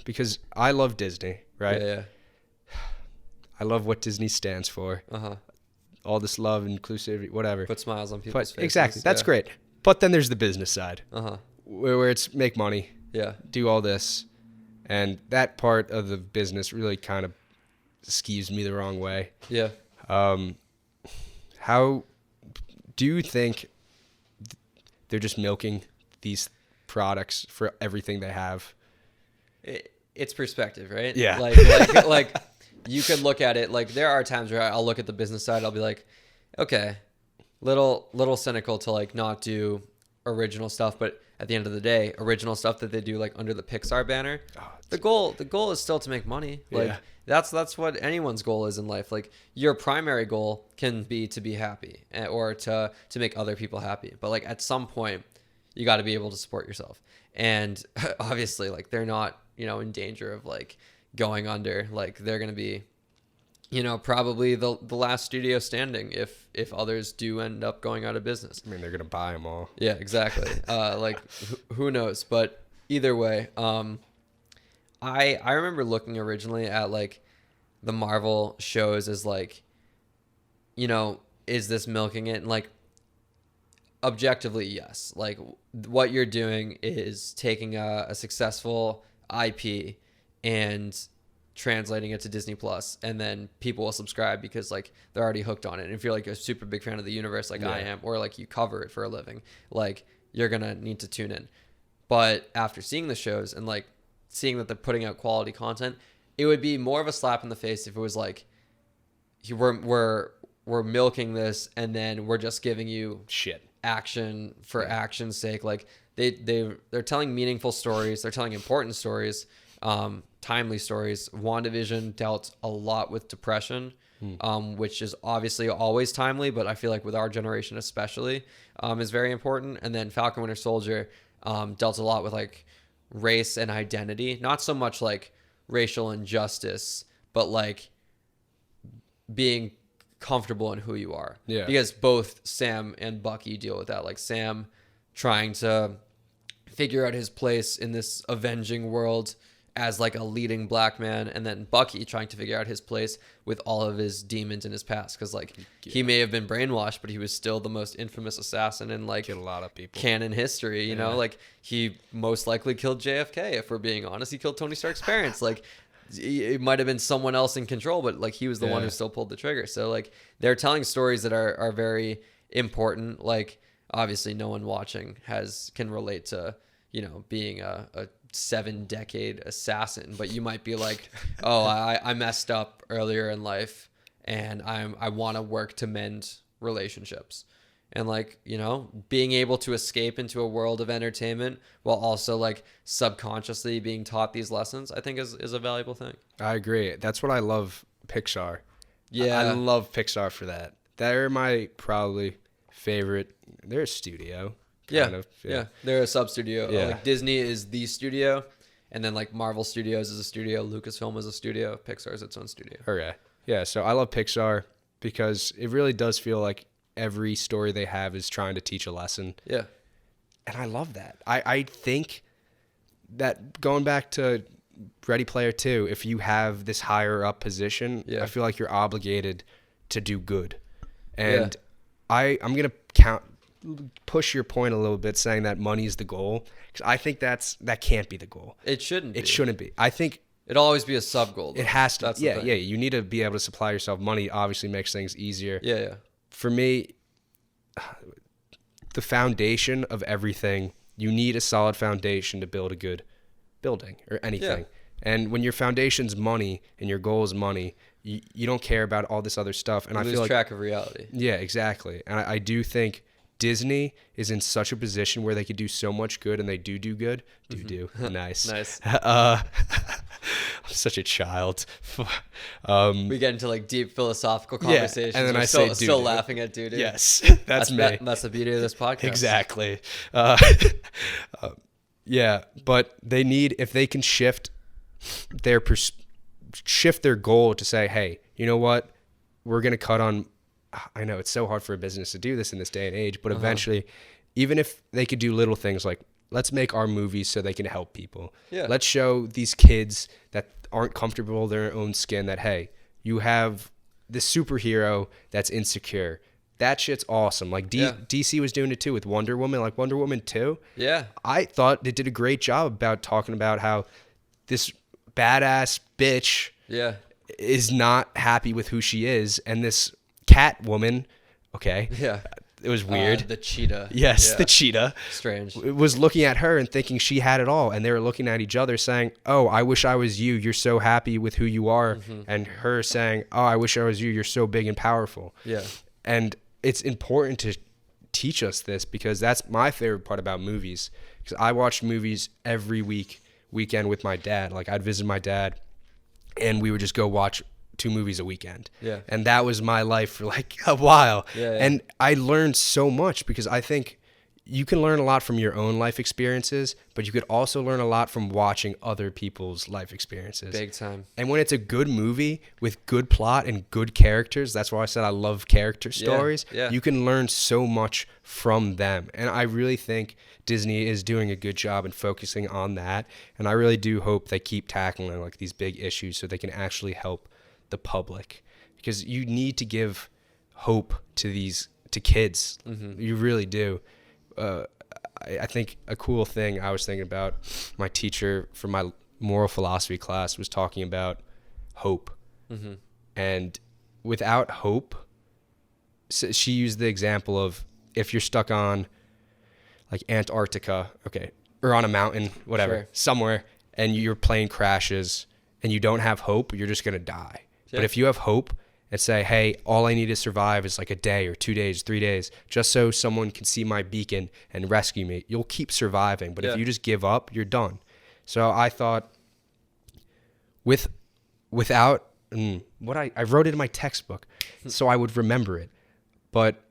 because I love Disney, right? Yeah. I love what Disney stands for. All this love, inclusivity, whatever. Put smiles on people's faces. Exactly. That's great. But then there's the business side, where it's make money, do all this, and that part of the business really kind of skews me the wrong way. Yeah. How do you think they're just milking these products for everything they have? It's perspective, right? Yeah. Like you could look at it, like there are times where I'll look at the business side, I'll be like, okay, little cynical to like not do original stuff, but at the end of the day, original stuff that they do like under the Pixar banner, the goal is still to make money. Like that's what anyone's goal is in life. Like your primary goal can be to be happy or to make other people happy. But like at some point you got to be able to support yourself. And obviously like they're not, in danger of like going under. Like they're going to be, probably the last studio standing if others do end up going out of business. I mean, they're going to buy them all. Yeah, exactly. Like who knows? But either way, I remember looking originally at like the Marvel shows as like, is this milking it? And like objectively, yes. Like what you're doing is taking a successful IP and translating it to Disney Plus, and then people will subscribe because like they're already hooked on it. And if you're like a super big fan of the universe like I am, or like you cover it for a living, like you're gonna need to tune in. But after seeing the shows and like seeing that they're putting out quality content, it would be more of a slap in the face if it was like we're milking this and then we're just giving you shit action for action's sake. Like they're telling meaningful stories, they're telling important stories, timely stories. WandaVision dealt a lot with depression, which is obviously always timely, but I feel like with our generation especially, is very important. And then Falcon Winter Soldier dealt a lot with like race and identity, not so much like racial injustice, but like being comfortable in who you are. Yeah. Because both Sam and Bucky deal with that. Like Sam trying to figure out his place in this avenging world as like a leading black man, and then Bucky trying to figure out his place with all of his demons in his past, because like he may have been brainwashed, but he was still the most infamous assassin in like killed a lot of people, canon history. You know, like he most likely killed JFK. If we're being honest, he killed Tony Stark's parents. Like it might have been someone else in control, but like he was the one who still pulled the trigger. So like they're telling stories that are very important. Like obviously no one watching can relate to, being a 7-decade assassin, but you might be like, oh, I messed up earlier in life and I want to work to mend relationships. And like, being able to escape into a world of entertainment while also like subconsciously being taught these lessons, I think is a valuable thing. I agree. That's what I love Pixar. Yeah. I love Pixar for that. They're my probably favorite. They're a studio. Yeah. They're a sub studio. Yeah. Like Disney is the studio, and then like Marvel Studios is a studio, Lucasfilm is a studio, Pixar is its own studio. Okay. Yeah. So I love Pixar because it really does feel like every story they have is trying to teach a lesson. Yeah. And I love that. I think that going back to Ready Player 2, if you have this higher up position, I feel like you're obligated to do good. And I'm going to push your point a little bit, saying that money is the goal, because I think that can't be the goal. It shouldn't be. It shouldn't be. I think it'll always be a sub goal. It has to. Yeah. You need to be able to supply yourself. Money obviously makes things easier. Yeah. For me, the foundation of everything, you need a solid foundation to build a good building or anything. Yeah. And when your foundation's money and your goal is money, you don't care about all this other stuff. And I feel like track of reality. Yeah, exactly. And I do think Disney is in such a position where they could do so much good, and they do good. Nice. Nice. I'm such a child. We get into like deep philosophical conversations. And then I say still still laughing at doo-doo. Yes, that's me. That's the beauty of this podcast. Exactly. Yeah, but they need, if they can shift their goal to say, hey, you know what? We're going to cut on, I know it's so hard for a business to do this in this day and age, but eventually, even if they could do little things like let's make our movies so they can help people. Yeah. Let's show these kids that aren't comfortable in their own skin that, hey, you have this superhero that's insecure. That shit's awesome. Like DC was doing it too with Wonder Woman, like Wonder Woman 2. Yeah. I thought they did a great job about talking about how this badass bitch is not happy with who she is, and this cat woman, okay, it was weird. The cheetah. Yes, the cheetah. Strange. Was looking at her and thinking she had it all, and they were looking at each other saying, "Oh, I wish I was you. You're so happy with who you are," and her saying, "Oh, I wish I was you. You're so big and powerful." Yeah. And it's important to teach us this, because that's my favorite part about movies. Because I watched movies every weekend with my dad. Like, I'd visit my dad, and we would just go watch 2 movies a weekend. Yeah. And that was my life for like a while. Yeah. And I learned so much, because I think you can learn a lot from your own life experiences, but you could also learn a lot from watching other people's life experiences. Big time. And when it's a good movie with good plot and good characters, that's why I said I love character stories. Yeah. You can learn so much from them. And I really think Disney is doing a good job in focusing on that. And I really do hope they keep tackling like these big issues so they can actually help the public, because you need to give hope to kids. You really do. I think a cool thing I was thinking about, my teacher for my moral philosophy class was talking about hope. And without hope, she used the example of if you're stuck on like Antarctica, okay, or on a mountain, whatever, somewhere, and your plane crashes and you don't have hope, you're just going to die. But if you have hope and say, hey, all I need to survive is like a day or 2 days, 3 days, just so someone can see my beacon and rescue me, you'll keep surviving. But if you just give up, you're done. So I thought without what I wrote it in my textbook so I would remember it. But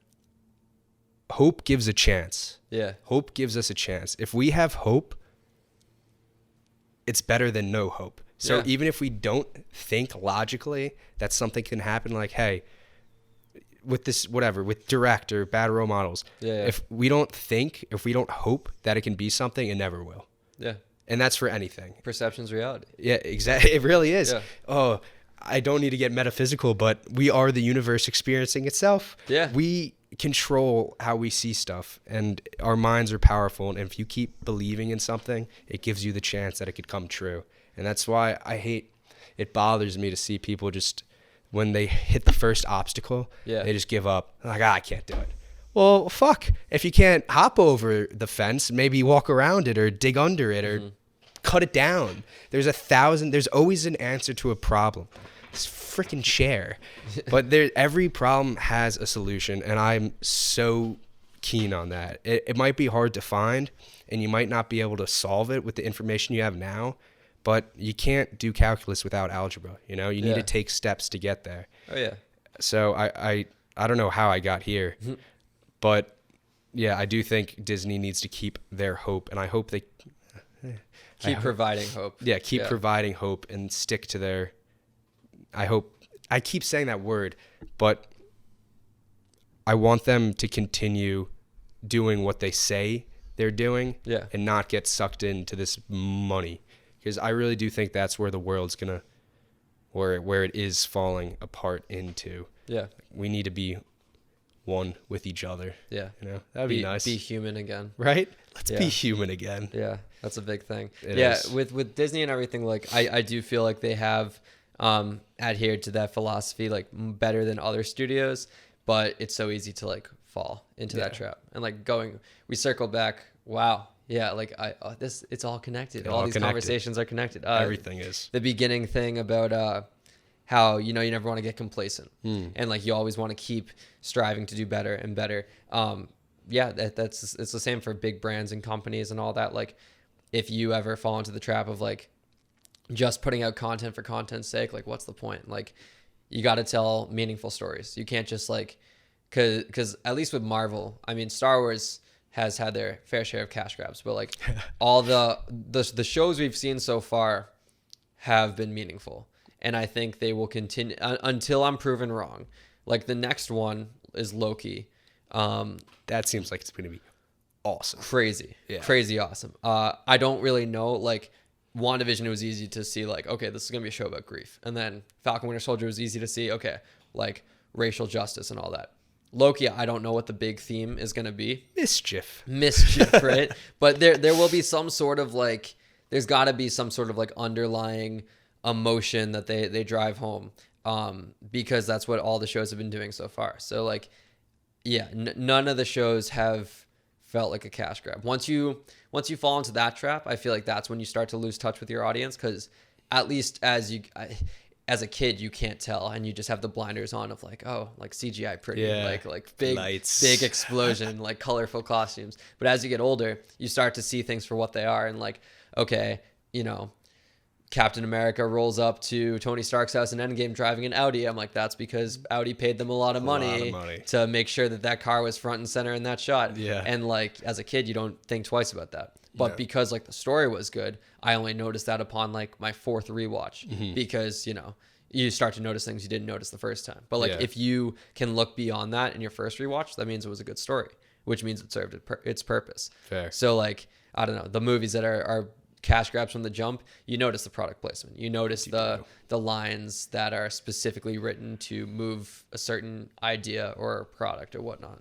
hope gives a chance. Yeah. Hope gives us a chance. If we have hope, it's better than no hope. So even if we don't think logically that something can happen, like, hey, with this, whatever, with direct or bad role models, if we don't think, if we don't hope that it can be something, it never will. Yeah. And that's for anything. Perception's reality. Yeah, exactly. It really is. Yeah. Oh, I don't need to get metaphysical, but we are the universe experiencing itself. Yeah. We control how we see stuff, and our minds are powerful. And if you keep believing in something, it gives you the chance that it could come true. And that's why it bothers me to see people just, when they hit the first obstacle, they just give up. Like, I can't do it. Well, fuck. If you can't hop over the fence, maybe walk around it or dig under it or cut it down. There's always an answer to a problem. This freaking chair. But every problem has a solution, and I'm so keen on that. It might be hard to find, and you might not be able to solve it with the information you have now, but you can't do calculus without algebra. You know, you need to take steps to get there. Oh yeah. So I don't know how I got here, but yeah, I do think Disney needs to keep their hope, and I hope they keep providing hope. Yeah, keep providing hope and stick to their. I keep saying that word, but I want them to continue doing what they say they're doing, and not get sucked into this money. Because I really do think that's where the world's where it is falling apart into. Yeah. We need to be one with each other. Yeah. You know, that'd be nice. Be human again. Right? Let's be human again. Yeah. That's a big thing. It is. With Disney and everything, like I do feel like they have adhered to that philosophy like better than other studios, but it's so easy to like fall into that trap. And like we circle back. Wow. Yeah, like it's all connected. All these conversations are connected. Everything is. The beginning thing about how you never want to get complacent, and like you always want to keep striving to do better and better. It's the same for big brands and companies and all that. Like, if you ever fall into the trap of like just putting out content for content's sake, like what's the point? Like, you got to tell meaningful stories. You can't just like, because at least with Marvel, I mean, Star Wars has had their fair share of cash grabs, but like all the shows we've seen so far have been meaningful, and I think they will continue until I'm proven wrong. Like the next one is Loki. That seems like it's going to be awesome. Crazy. Yeah. Crazy awesome. I don't really know, like, WandaVision, it was easy to see, like, okay, this is going to be a show about grief. And then Falcon Winter Soldier was easy to see, okay, like, racial justice and all that. Loki, I don't know what the big theme is going to be. Mischief, right? But there will be some sort of, like, there's got to be some sort of, like, underlying emotion that they drive home, because that's what all the shows have been doing so far. So, like, yeah, none of the shows have felt like a cash grab. Once you fall into that trap, I feel like that's when you start to lose touch with your audience, because at least as a kid, you can't tell, and you just have the blinders on of, like, oh, like CGI pretty, like big lights, big explosion, like colorful costumes. But as you get older, you start to see things for what they are, and, like, okay, you know, Captain America rolls up to Tony Stark's house in Endgame driving an Audi. I'm like, that's because Audi paid them a lot of money to make sure that car was front and center in that shot. Yeah. And, like, as a kid, you don't think twice about that. But because, like, the story was good, I only noticed that upon, like, my fourth rewatch, because, you know, you start to notice things you didn't notice the first time. But, like, if you can look beyond that in your first rewatch, that means it was a good story, which means it served its purpose. Fair. So, like, I don't know, the movies that are cash grabs from the jump, you notice the product placement, you notice the lines that are specifically written to move a certain idea or product or whatnot.